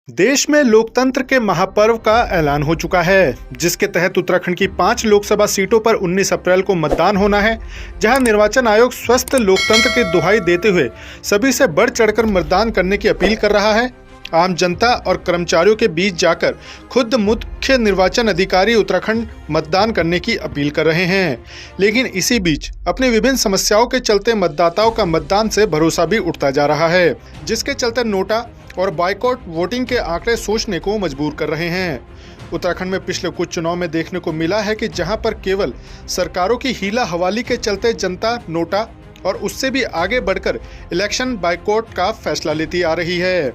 देश में लोकतंत्र के महापर्व का ऐलान हो चुका है, जिसके तहत उत्तराखंड की 5 लोकसभा सीटों पर 19 अप्रैल को मतदान होना है। जहां निर्वाचन आयोग स्वस्थ लोकतंत्र की दुहाई देते हुए सभी से बढ़ चढ़कर मतदान करने की अपील कर रहा है। आम जनता और कर्मचारियों के बीच जाकर खुद मुख्य निर्वाचन अधिकारी उत्तराखंड मतदान करने की अपील कर रहे हैं। लेकिन इसी बीच अपनी विभिन्न समस्याओं के चलते मतदाताओं का मतदान से भरोसा भी उठता जा रहा है, जिसके चलते नोटा और बाइकॉट वोटिंग के आंकड़े सोचने को मजबूर कर रहे हैं। उत्तराखंड में पिछले कुछ चुनाव में देखने को मिला है कि जहां पर केवल सरकारों की हीला हवाली के चलते जनता नोटा और उससे भी आगे बढ़कर इलेक्शन बाइकॉट का फैसला लेती आ रही है।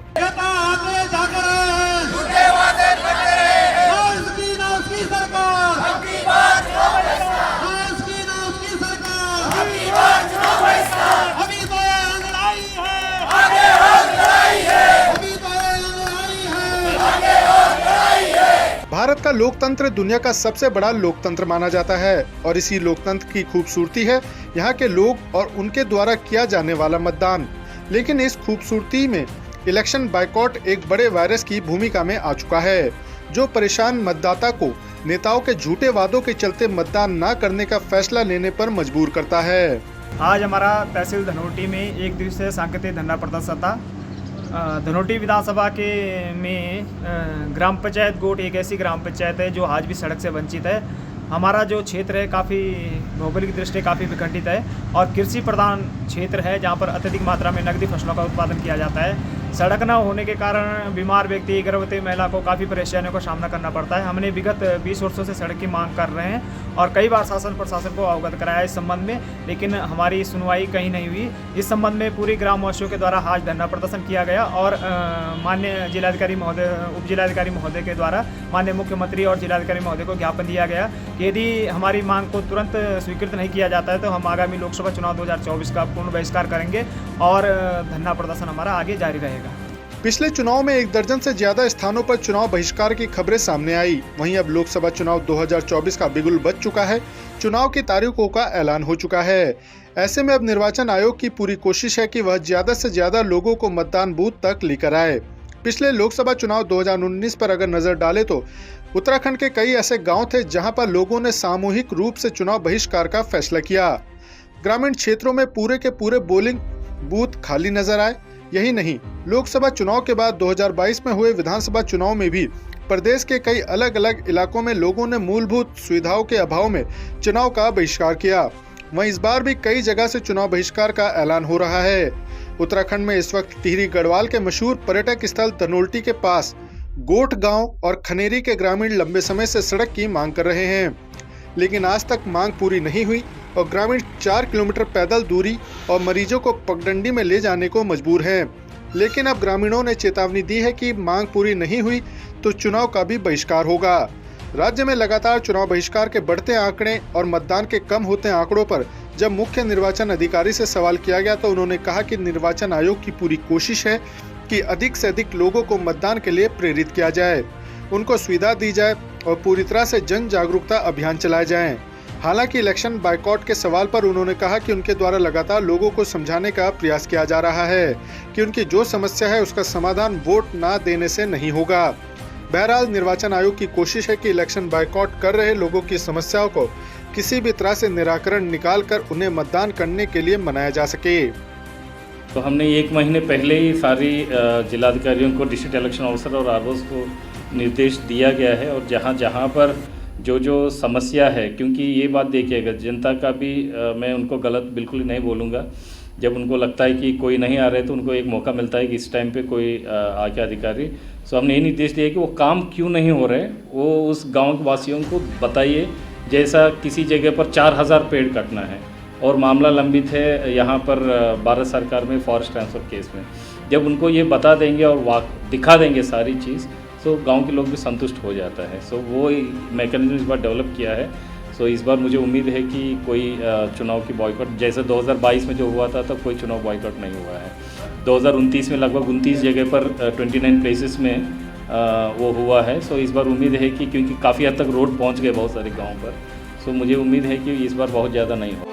भारत का लोकतंत्र दुनिया का सबसे बड़ा लोकतंत्र माना जाता है और इसी लोकतंत्र की खूबसूरती है यहाँ के लोग और उनके द्वारा किया जाने वाला मतदान। लेकिन इस खूबसूरती में इलेक्शन बाइकॉट एक बड़े वायरस की भूमिका में आ चुका है, जो परेशान मतदाता को नेताओं के झूठे वादों के चलते मतदान न करने का फैसला लेने पर मजबूर करता है। आज हमारा तहसील धनोटी में एक दिवसीय सांकेतिक धरना प्रदर्शन था। धनोटी विधानसभा में ग्राम पंचायत गोट एक ऐसी ग्राम पंचायत है जो आज भी सड़क से वंचित है। हमारा जो क्षेत्र है काफ़ी भौगोलिक दृष्टि काफ़ी विखंडित है और कृषि प्रधान क्षेत्र है, जहाँ पर अत्यधिक मात्रा में नकदी फसलों का उत्पादन किया जाता है। सड़क न होने के कारण बीमार व्यक्ति, गर्भवती महिला को काफ़ी परेशानियों का सामना करना पड़ता है। हमने विगत 20 वर्षों से सड़क की मांग कर रहे हैं और कई बार शासन प्रशासन को अवगत कराया इस संबंध में, लेकिन हमारी सुनवाई कहीं नहीं हुई। इस संबंध में पूरी ग्रामवासियों के द्वारा आज धरना प्रदर्शन किया गया और माननीय जिलाधिकारी महोदय, उप जिलाधिकारी महोदय के द्वारा माननीय मुख्यमंत्री और जिलाधिकारी महोदय को ज्ञापन दिया गया कि यदि हमारी मांग को तुरंत स्वीकृत नहीं किया जाता है तो हम आगामी लोकसभा चुनाव 2024 का पूर्ण बहिष्कार करेंगे और धरना प्रदर्शन हमारा आगे जारी रहेगा। पिछले चुनाव में 1 दर्जन से ज्यादा स्थानों पर चुनाव बहिष्कार की खबरें सामने आई। वहीं अब लोकसभा चुनाव 2024 का बिगुल बज चुका है। चुनाव की तारीखों का ऐलान हो चुका है। ऐसे में अब निर्वाचन आयोग की पूरी कोशिश है कि वह ज्यादा से ज्यादा लोगों को मतदान बूथ तक लेकर आए। पिछले लोकसभा चुनाव 2019 पर अगर नजर डाले तो उत्तराखंड के कई ऐसे गाँव थे जहाँ पर लोगों ने सामूहिक रूप से चुनाव बहिष्कार का फैसला किया। ग्रामीण क्षेत्रों में पूरे के पूरे पोलिंग बूथ खाली नजर आए। यही नहीं, लोकसभा चुनाव के बाद 2022 में हुए विधानसभा चुनाव में भी प्रदेश के कई अलग अलग इलाकों में लोगों ने मूलभूत सुविधाओं के अभाव में चुनाव का बहिष्कार किया। वहीं इस बार भी कई जगह से चुनाव बहिष्कार का ऐलान हो रहा है। उत्तराखंड में इस वक्त टिहरी गढ़वाल के मशहूर पर्यटक स्थल धनोल्टी के पास गोट गांव और खनेरी के ग्रामीण लंबे समय से सड़क की मांग कर रहे हैं, लेकिन आज तक मांग पूरी नहीं हुई और ग्रामीण 4 किलोमीटर पैदल दूरी और मरीजों को पगडंडी में ले जाने को मजबूर हैं। लेकिन अब ग्रामीणों ने चेतावनी दी है कि मांग पूरी नहीं हुई तो चुनाव का भी बहिष्कार होगा। राज्य में लगातार चुनाव बहिष्कार के बढ़ते आंकड़े और मतदान के कम होते आंकड़ों पर जब मुख्य निर्वाचन अधिकारी से सवाल किया गया तो उन्होंने कहा कि निर्वाचन आयोग की पूरी कोशिश है कि अधिक से अधिक लोगों को मतदान के लिए प्रेरित किया जाए, उनको सुविधा दी जाए और पूरी तरह से जन जागरूकता अभियान चलाए जाएं। हालांकि इलेक्शन बाइकॉट के सवाल पर उन्होंने कहा कि उनके द्वारा लगातार लोगों को समझाने का प्रयास किया जा रहा है कि उनकी जो समस्या है उसका समाधान वोट ना देने से नहीं होगा। बहरहाल निर्वाचन आयोग की कोशिश है कि इलेक्शन बाइकॉट कर रहे लोगों की समस्याओं को किसी भी तरह से निराकरण निकाल कर उन्हें मतदान करने के लिए मनाया जा सके। तो हमने 1 महीने पहले ही सारी जिलाधिकारियों को, डिस्ट्रिक्ट इलेक्शन ऑफिसर और आरओज़ को निर्देश दिया गया है और जहाँ जहाँ पर जो समस्या है, क्योंकि ये बात देखिएगा जनता का भी, मैं उनको गलत बिल्कुल नहीं बोलूँगा। जब उनको लगता है कि कोई नहीं आ रहे तो उनको एक मौका मिलता है कि इस टाइम पे कोई आके अधिकारी, सो हमने ये निर्देश दिया कि वो काम क्यों नहीं हो रहे वो उस गांव के वासियों को बताइए। जैसा किसी जगह पर 4000 पेड़ कटना है और मामला लंबित है यहाँ पर भारत सरकार में फॉरेस्ट ट्रांसफ़र केस में, जब उनको ये बता देंगे और दिखा देंगे सारी चीज़, सो गांव के लोग भी संतुष्ट हो जाता है। सो वो मैकेनिज्म इस बार डेवलप किया है। सो इस बार मुझे उम्मीद है कि कोई चुनाव की बॉयकॉट, जैसे 2022 में जो हुआ था तब कोई चुनाव बॉयकॉट नहीं हुआ है। 2029 में लगभग 29 जगह पर 29 प्लेसेस में वो हुआ है। सो इस बार उम्मीद है कि, क्योंकि काफ़ी हद तक रोड पहुंच गए बहुत सारे गाँव पर, सो मुझे उम्मीद है कि इस बार बहुत ज़्यादा नहीं होगा।